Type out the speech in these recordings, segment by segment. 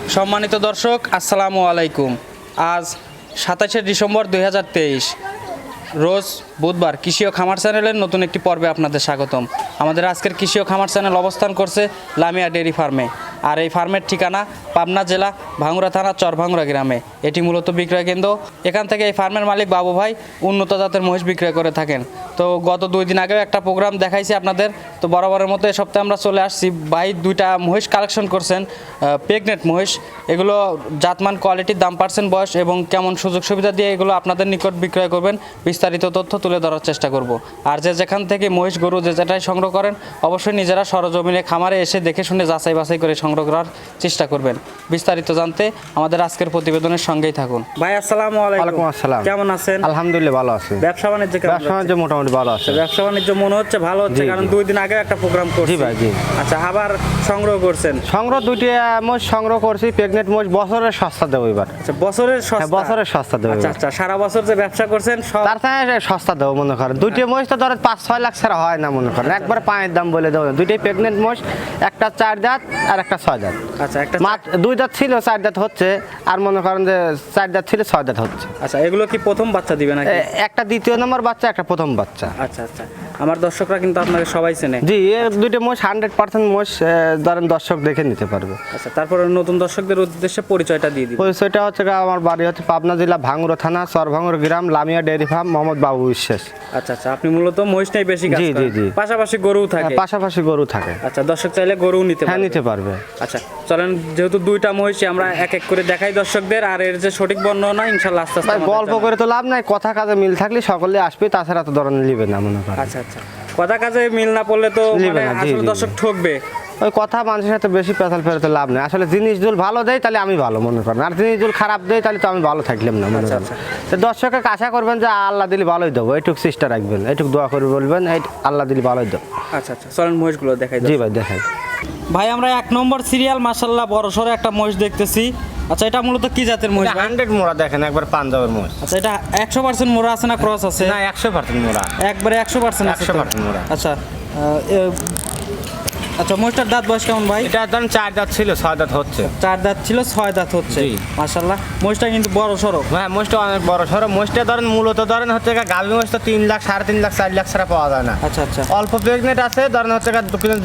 সম্মানিত দর্শক, আসসালামু আলাইকুম। আজ 27শে ডিসেম্বর 2023, রোজ বুধবার। কৃষি ও খামার চ্যানেলের নতুন একটি পর্বে আপনাদের স্বাগতম। আমাদের আজকের কৃষি ও খামার চ্যানেল অবস্থান করছে লামিয়া ডেয়ারি ফার্মে। আর এই ফার্মের ঠিকানা পাবনা জেলা ভাঙ্গুড়া থানা চরভাঙ্গুড়া গ্রামে। এটি মূলত বিক্রয় কেন্দ্র। এখান থেকে এই ফার্মের মালিক বাবু ভাই উন্নত জাতের মহিষ বিক্রয় করে থাকেন। তো গত 2 দিন আগেও একটা প্রোগ্রাম দেখাইছি আপনাদের। তো বরাবরের মতো এ সপ্তাহে আমরা চলে আসছি। ভাই 2টা মহিষ কালেকশন করছেন, প্রেগনেন্ট মহিষ। এগুলো জাতমান, কোয়ালিটির, দাম, পার্সেন্ট, বয়স এবং কেমন সুযোগ সুবিধা দিয়ে এগুলো আপনাদের নিকট বিক্রয় করবেন, বিস্তারিত তথ্য তুলে ধরার চেষ্টা করব। আর যেখান থেকে মহিষ, গরু যেটাই সংগ্রহ করেন, অবশ্যই নিজেরা সরজমিনে খামারে এসে দেখে শুনে যাচাই বাছাই করে সংগ্রহ করার চেষ্টা করবেন। বিস্তারিত জানতে আমাদের আজকের প্রতিবেদনের সঙ্গেই থাকুন। ভাই আসসালামু আলাইকুম। ওয়ালাইকুম আসসালাম। কেমন আছেন? আলহামদুলিল্লাহ ভালো আছি। ব্যবসা বাণিজ্য কেমন? ব্যবসা বাণিজ্য মোটামুটি ভালো আছে। ব্যবসা বাণিজ্য মনে হচ্ছে ভালো হচ্ছে, জি, কারণ জি। 2 দিন আগে একটা প্রোগ্রাম করছি। জি ভাই, জি। আচ্ছা, আবার সংগ্রহ করছেন? সংগ্রহ 2টি মোষ সংগ্রহ করছি। প্রেগনেন্ট মোষ বছরের সস্তা দেবো এবার। আচ্ছা, বছরের হ্যাঁ, সস্তা? বছরের সস্তা দেবো আচ্ছা এবার। আচ্ছা, সারা বছর যে ব্যবসা করছেন সব তার থেকে সস্তা দেবো মনে করেন। 2টি মোষ তো ধরেন 5-6 লাখ ছাড়া হয় না মনে করেন। একবার পায়ের দাম বলে দেবো। 2টি প্রেগনেন্ট মোষ, একটা 4 দাঁত আর একটা 6 দাঁত। আচ্ছা, একটা মাত্র 2 দাঁত ছিল, 4 দাঁত হচ্ছে। আর মনে করেন যে 4 দাঁত ছিল, 6 দাঁত হচ্ছে। আচ্ছা, এগুলো কি প্রথম বাচ্চা দিবে নাকি? একটা দ্বিতীয় নম্বর বাচ্চা, একটা প্রথম বাচ্চা। আচ্ছা আচ্ছা, আমার দর্শকরা কিন্তু আপনাকে সবাই চেনে। জি, এই 2টি মোষ 100% মোষ ধরেন দর্শক দেখে নিতে পারবে। আচ্ছা, তারপরে নতুন দর্শকদের উদ্দেশ্যে পরিচয়টা দিয়ে দিন। পরিচয়টা হচ্ছে আমার বাড়ি হচ্ছে পাবনা জেলা ভাঙ্গুড়া থানা চরভাঙ্গুড়া গ্রাম, লামিয়া ডেয়ারি ফার্ম, মোহাম্মদ বাবু বিশ্বাস। আচ্ছা আচ্ছা, আপনি মূলত মহিষ নিয়ে বেশি কাজ জি, করেন? জি, জি। পাশাপাশি গরুও থাকে? পাশাপাশি গরু থাকে। আচ্ছা, দর্শক চাইলে গরুও নিতে হ্যাঁ, পারবে? নিতে পারবে। আচ্ছা, চলেন, যেহেতু 2টা মহিষই আমরা এক এক করে দেখাই দর্শকদের, আর এর যে সঠিক বর্ণনা ইনশাল্লাহ আস্তে আস্তে ভাই, আমাদের গল্প জানাবেন। করে তো লাভ নাই, কথা কাজে মিল থাকলে সকলে আসবে, তাছাড়া তো ধরনের নিবে না মনে করেন। আচ্ছা আচ্ছা, কথা কাজে মিল না পড়লে তো নিবে মানে না, জি, আসলে জি, দর্শক জি। ঠকবে। ওই কথা মানুষের সাথে বেশি পেঁচাল ফেরতে লাভ নেই। আসলে জিনিস জুল ভালো দেয় তাহলে আমি ভালো মনে করেন, আর জিনিস জুল খারাপ দেয় তাহলে তো আমি ভালো থাকলাম না মনে আচ্ছা, করেন। তো দর্শককে আশা করবেন যে আল্লাহ দিলে ভালোই দেবো, এইটুকু চেষ্টা রাখবেন, এইটুকু দোয়া করে বলবেন এই আল্লাহ দিলে ভালোই দেবো। আচ্ছা আচ্ছা, চলেন মহিষগুলো দেখাই। জি ভাই, দেখাই। ভাই, আমরা 1 নম্বর সিরিয়াল মাশাআল্লাহ বড় সড়ো একটা মহিষ দেখতেছি। আচ্ছা, এটা মূলত কি জাতের মহিষ ভাই? 100 মোড়া দেখেন, একবার পাঞ্জাবের মোষ। আচ্ছা, এটা 100% মোরা আছে না ক্রস আছে? না, 100% মোড়া। একবারে 100% আছে তো? 100% মোরা। আচ্ছা, আচ্ছা, মহিষটার দাঁত বয়স কেমন ভাই? এটা ধরেন 4 দাঁত ছিল, 6 দাঁত হচ্ছে। 4 দাঁত ছিল, 6 দাঁত হচ্ছে। জি। মাশাআল্লাহ, মহিষটা কিন্তু বড় সড়ো। হ্যাঁ, মোষটা অনেক বড় সড়ো। মোষটা ধরেন মূলত ধরেন হচ্ছে গাভী মোষ তো 3 লাখ, 3.5 লাখ, 4 লাখ ছাড়া পাওয়া যায় না। আচ্ছা আচ্ছা, অল্প প্রেগনেন্ট আছে ধরেন হচ্ছে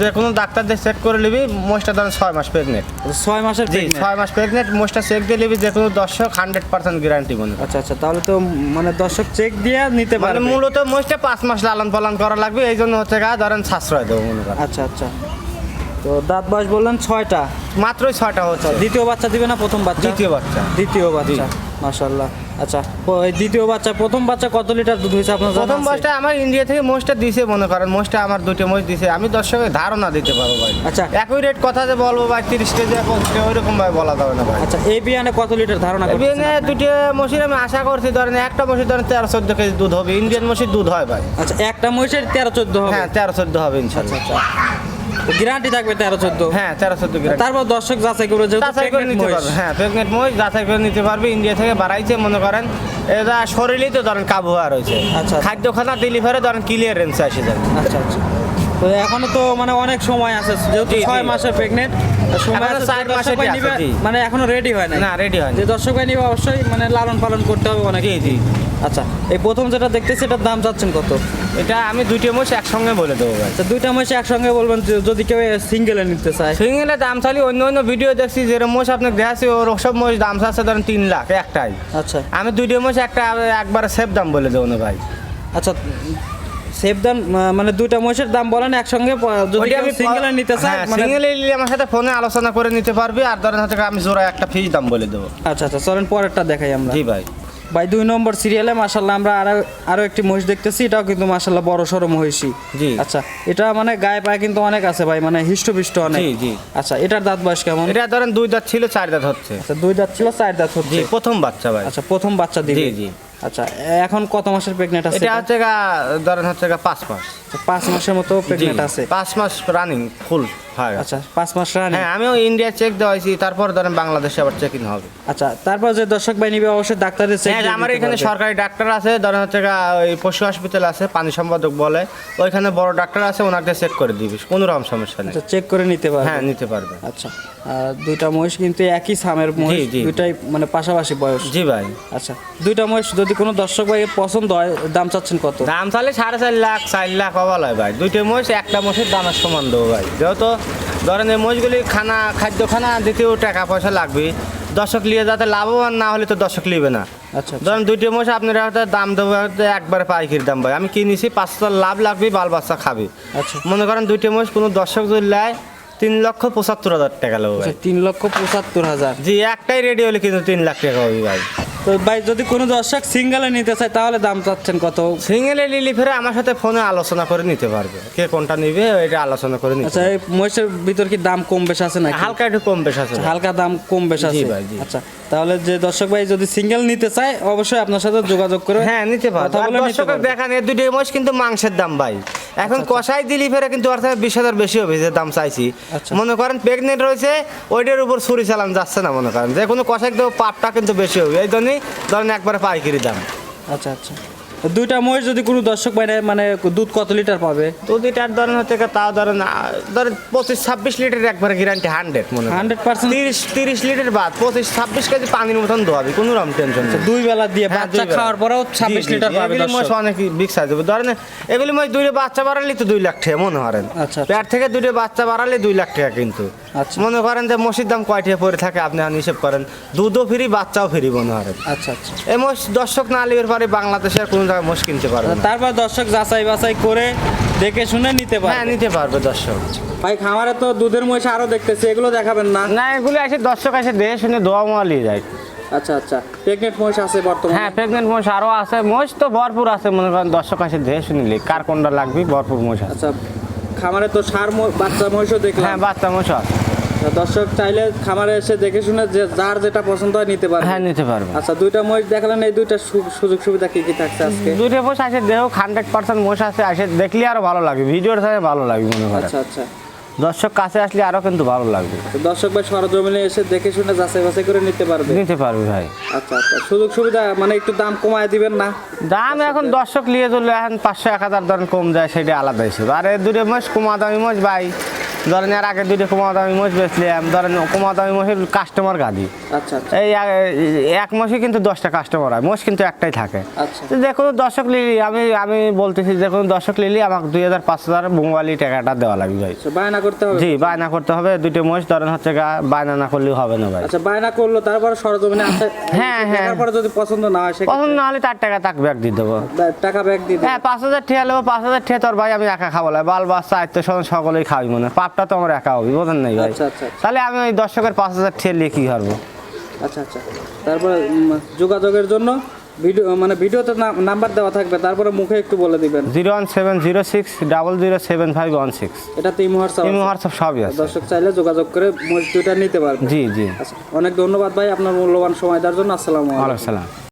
যে কোনো ডাক্তার দিয়ে চেক করে নিবি। মোষটা ধরেন 6 মাস প্রেগনেন্ট। 6 মাসের জি, pregnant? 6 মাস প্রেগনেন্ট। মোষটা চেক দিয়ে নিবি, যে কোনো দর্শক 100% গ্যারান্টি মনে করেন। আচ্ছা আচ্ছা, তাহলে তো মানে দর্শক চেক দিয়ে নিতে মানে পারবে। মূলত মোষটা 5 মাস লালন পালন করা লাগবে, এই জন্য হচ্ছে ধরেন সাশ্রয় দেবো মনে করেন। আচ্ছা আচ্ছা, তো দাঁত বয়স বললেন 6টা? মাত্রই 6টা হচ্ছে। দ্বিতীয় বাচ্চা দিবে না প্রথম বাচ্চা? দ্বিতীয় বাচ্চা। দ্বিতীয় বাচ্চা, মাশাআল্লাহ। আচ্ছা, এই দ্বিতীয় বাচ্চা, প্রথম বাচ্চা কত লিটার দুধ হয়েছে আপনার জানা প্রথম আছে? মোষটা আমার ইন্ডিয়া থেকে মোষটা দিছে মনে করেন। মোষটা আমার 2টা মোষ দিছে, আমি দর্শকের ধারণা দিতে পারবো ভাই। আচ্ছা। একই রেট কথা যে বলবো ভাই 30 কেজি 25 কেজি ওইরকম ভাই বলা যাবে না ভাই। আচ্ছা, এই বিয়ানে কত লিটার ধারণা করছেন বিয়ানে আপনি? 2টা মোষের আমি আশা করছি ধরেন একটা মোষের ধরেন 13-14 কেজি দুধ হবে। ইন্ডিয়ান মোষের দুধ হয় ভাই। আচ্ছা, একটা মহিষের 13-14 হবে? হ্যাঁ, 13-14 হবে ইনশাআল্লাহ। আচ্ছা, গ্যারান্টি থাকবে 13-14? হ্যাঁ, 13-14 গ্রাম। তারপর দর্শক যাচাই করবে, যেহেতু যাচাই করে pregnant নিতে মহিষ। পারবে। হ্যাঁ, প্রেগনেন্ট মোষ যাচাই করে নিতে পারবে। ইন্ডিয়া থেকে বাড়াইছে মনে করেন, এটা শরীরেই তো ধরেন কাবু হওয়া রয়েছে। আচ্ছা। খাদ্যখানা ডেলিভারি ধরেন ক্লিয়ারেন্স আসে যায়। আচ্ছা আচ্ছা, তো এখনো তো মানে অনেক সময় আছে, যেহেতু জি, জি। 6 মাসের প্রেগনেন্ট, সময় এখনো আছে। 4 যে দর্শক মাসের ভাই আছে, নিবে, জি। মানে এখনো রেডি হয় না? না, রেডি হয়নি। যে দর্শক ভাই নিবে অবশ্যই মানে লালন পালন করতে হবে অনেক। জি, জি। আচ্ছা, এই প্রথম যেটা দেখতেছি এটার দাম চাচ্ছেন কত? এটা আমি 2টা মোষ একসঙ্গে বলে দেবো ভাই। আচ্ছা, 2টা মহিষ একসঙ্গে বলবেন, যদি কেউ সিঙ্গেলে নিতে চায়? সিঙ্গেলে দাম চালি অন্য অন্য ভিডিও দেখছি, যেরকম মোষ আপনাকে দেখাচ্ছি ওর সব মোষ দাম চাচ্ছে ধরেন 3 লাখ একটাই। আচ্ছা আমি 2টা মোষ একবারে সেফ দাম বলে দেবো না ভাই। আচ্ছা, সেফ দাম মানে 2টা মহিষের দাম বলেন একসঙ্গে, যদি ওইটা কেউ সিঙ্গেলে নিতে চায় মানে। সিঙ্গেলে নিলে আমার সাথে ফোনে আলোচনা করে নিতে পারবি, আর ধরেন হচ্ছে আমি জোড়া একটা ফিস দাম বলে দেবো। আচ্ছা আচ্ছা, চলেন পরেরটা দেখাই আমরা। জি ভাই। ভাই, 2 নম্বর সিরিয়ালে মাশাআল্লাহ আমরা আরো একটি মহিষ দেখতেছি। এটাও কিন্তু মাশাআল্লাহ বড় সড়ো মহিষী। জি। আচ্ছা, এটা মানে গায়ে পায়ে কিন্তু অনেক আছে ভাই, মানে হিষ্টপিষ্ট অনেক। জি, জি। আচ্ছা, এটার দাঁত বয়স কেমন? এটা ধরেন 2 দাঁত ছিল, 4 দাঁত হচ্ছে। আচ্ছা, 2 দাঁত ছিল, 4 দাঁত জি, হচ্ছে। প্রথম বাচ্চা ভাই। আচ্ছা, প্রথম বাচ্চা দিবে? জি, জি। আচ্ছা, এখন কত মাসের প্রেগনেন্ট আছে? এটা হচ্ছে ধরেন হচ্ছে 5 মাস। 5 মাসের মতো প্রেগনেন্ট আছে। 5 মাস রানিং ফুল। হয়ে গেছে। আচ্ছা 5 মাস রানিং। হ্যাঁ আমিও ইন্ডিয়া চেক দেওয়াইছি, তারপর ধরেন বাংলাদেশে আবার চেকিং হবে। আচ্ছা তারপর যে দর্শক ভাই নিবে অবশ্যই ডাক্তারের চেক হ্যাঁ আমার এখানে সরকারি ডাক্তার আছে, ধরেন হচ্ছে ওই পশু হসপিটাল আছে, পানি সম্পাদক বলে, ওইখানে বড় ডাক্তার আছে, ওনাকে চেক করে দিবি, কোনো রকম সমস্যা নেই। আচ্ছা চেক করে নিতে পারবে। হ্যাঁ নিতে পারবে। আচ্ছা দুইটা মহিষ কিন্তু একই সামের মহিষ, জি। দুইটাই মানে পাশাপাশি বয়স। জি ভাই। আচ্ছা দুইটা মহিষ যদি কোনো দর্শক ভাই পছন্দ হয়, দাম চাচ্ছেন কত? দাম চালে 4.5 লাখ 4 লাখ হওয়া হয় ভাই। দুইটা মহিষ একটা মহিষের দামের সমান দেবো ভাই, যেহেতু ধরেন এই মহিষগুলি খাদ্য খানা দিতেও টাকা পয়সা লাগবে, দর্শক নিয়ে যাতে লাভবান না হলে তো দর্শক নিবে না। আচ্ছা ধরেন দুইটা মহিষ আপনার একটা দাম দেবো একবারে পাইকারি দাম ভাই, আমি কিনেছি 500 লাভ লাগবে, বাল বাচ্চা খাবে। আচ্ছা মনে করেন দুইটা মহিষ কোনো দর্শক যদি নেয় 3,75,000 টাকা লাগবে ভাই। 3,75,000। জি একটাই রেডি হলে কিন্তু 3 লাখ টাকা হবে ভাই। তো ভাই যদি কোনো দর্শক সিঙ্গেলে নিতে চায় তাহলে দাম চাচ্ছেন কত? সিঙ্গেলে নিলে ফেরে আমার সাথে ফোনে আলোচনা করে নিতে পারবে, কে কোনটা নিবে এটা আলোচনা করে নিতে আচ্ছা এই মহিষের ভিতর কি দাম কম বেশ আছে নাকি? হালকা একটু কম বেশ আছে ভাই। হালকা দাম কম বেশ আছে। জি ভাই, জি। আচ্ছা তাহলে যে দর্শক ভাই যদি সিঙ্গেল নিতে চায় অবশ্যই আপনার সাথে যোগাযোগ করে হ্যাঁ নিতে পারবে। কথা আর বলে নিতে দর্শকের পারবে। দেখান এই দুটো মহিষ কিন্তু মাংসের দাম ভাই, এখন কষাই দিলি ফেরে কিন্তু অর্থাৎ 20,000 বেশি হবে যে দাম চাইছি। আচ্ছা। মনে করেন প্রেগনেন্ট রয়েছে, ওইটার উপর ছুরি চালান যাচ্ছে না, মনে করেন যে কোনো কষাই দেবো পাটটা কিন্তু বেশি হবে, এই জন্যই ধরেন একবারে পাইকারি দাম। আচ্ছা আচ্ছা দুইটা মহিষ যদি কোনো দর্শক ভাই নেয়, মানে দুধ কত লিটার পাবে? তো দুইটার ধরেন হচ্ছে তাও ধরেন 25-26 লিটার একবারে গ্যারান্টি 100 মনে করেন। 100%? 30 লিটার বাদ 25-26 কেজি পানির মতন দোয়াবি, কোনো রকম টেনশন নেই। দুই বেলা দিয়ে হ্যাঁ, বাচ্চা দুই বেলা। খাওয়ার পরেও 26 জি, জি, লিটার জি, পাবে এগুলি মোষ দর্শক। অনেক বিগ সাইজ হবে, ধরেন এগুলি মোষ দুইটা বাচ্চা বাড়ালে তো 2 লাখ টাকা মনে করেন। আচ্ছা, আচ্ছা। পেট থেকে দুইটা বাচ্চা বাড়ালে 2 লাখ টাকা কিন্তু। আচ্ছা। মনে করেন যে মোষের দাম কয়টা পড়ে থাকে আপনি হিসেব করেন, দুধও ফ্রি বাচ্চাও ফ্রি মনে করেন। আচ্ছা আচ্ছা এই মোষ দর্শক না লিবার পারে বাংলাদেশে কোনো জায়গায় মোষ কিনতে পারবে না। তারপর দর্শক যাচাই বাছাই করে দেখে শুনে নিতে হ্যাঁ পারে। নিতে পারবে দর্শক। ভাই খামারে তো দুধের মহিষ আরো দেখতেছি, এগুলো দেখাবেন না? না এগুলি এসে দর্শক এসে দেখে শুনে দোয়া মোয়া নিয়ে যায়। আচ্ছা আচ্ছা প্রেগনেন্ট মহিষ আছে বর্তমানে? হ্যাঁ প্রেগনেন্ট মোষ আরও আছে, মোষ তো ভরপুর আছে, মনে করেন দর্শক এসে দেখে শুনে নিলে কার কোনটা লাগবে, ভরপুর মোষ আছে। আচ্ছা খামারে তো বাচ্চা মহিষও দেখলাম। হ্যাঁ বাচ্চা মোষ আছে। দর্শক চাইলে খামারে এসে দেখে শুনে যে যার যেটা পছন্দ হয় নিতে পারবে। হ্যাঁ নিতে পারবে। আচ্ছা দুইটা মহিষ দেখালেন, এই দুইটা সুযোগ সুবিধা কি কি থাকছে আজকে? দুইটা মোষ আসে দেহ 100% মোষ আছে, আসে দেখলে আরো ভালো লাগবে, ভিডিওর সাথে ভালো লাগবে মনে করেন। আচ্ছা আচ্ছা দর্শক কাছে আসলে আরো কিন্তু ভালো লাগবে। তো দর্শক ভাই সরজমিনে এসে দেখে শুনে যাচাই বাছাই করে নিতে পারবে। নিতে পারবে ভাই। আচ্ছা আচ্ছা সুযোগ সুবিধা মানে একটু দাম কমায় দিবেন না? দাম এখন দর্শক নিয়ে চললে এখন 500-1000 ধরেন কম যায়, সেটা আলাদা হিসেবে। আর এই দুটো মোষ কমা দামি মোষ ভাই, ধরেন এর আগে দুটো কমা দামি মোষ বেচলাম, ধরেন কমা দামি মোষের কাস্টমার গাদি। আচ্ছা আচ্ছা এই এক মোষে কিন্তু 10টা কাস্টমার হয়, মোষ কিন্তু একটাই থাকে। আচ্ছা তো যে কোনো দর্শক লিলি আমি বলতেছি যে কোনো দর্শক লিলি আমাকে 2,000-5,000 বঙ্গালি টাকাটা দেওয়া লাগবে ভাই। আচ্ছা বায়না করতে হবে? জি বায়না করতে হবে, দুটো মোষ ধরেন হচ্ছে বায়না না করলেও হবে না ভাই। আচ্ছা বায়না করলো তারপরে সরজমিনে আসে, হ্যাঁ, হ্যাঁ। দেখার পরে যদি পছন্দ না হয় সেক্ষেত্রে পছন্দ না হলে তার টাকা তাক ব্যাগ দিয়ে দেবো। টাকা ব্যাক দিয়ে হ্যাঁ 5,000 টাকা নেবো, 5,000 টাকা তোর ভাই আমি একা খাবো না, বাল বাচ্চা আত্মীয় স্বজন সকলেই খাবি মনে, পাপটা তো আমার একা হবে, বোঝেন নাই ভাই। আচ্ছা, আচ্ছা, আচ্ছা। তাহলে আমি ওই দর্শকের 5,000 টাকা নিয়ে কি করবো? আচ্ছা আচ্ছা তারপরে যোগাযোগের জন্য ভিডিওতে নাম্বার দেওয়া থাকবে, তারপরে মুখে একটু বলে দিবেন। 01706007516। এটাতে ইমো হোয়াটসঅ্যাপ ইমো হোয়াটসঅ্যাপ সবই আছে। দর্শক চাইলে যোগাযোগ করে মহিষ দুইটা নিতে পারবে। জি জি। আচ্ছা অনেক ধন্যবাদ ভাই আপনার মূল্যবান সময় দেওয়ার জন্য। আসসালামু আলাইকুম। ওয়ালাইকুম আসসালাম।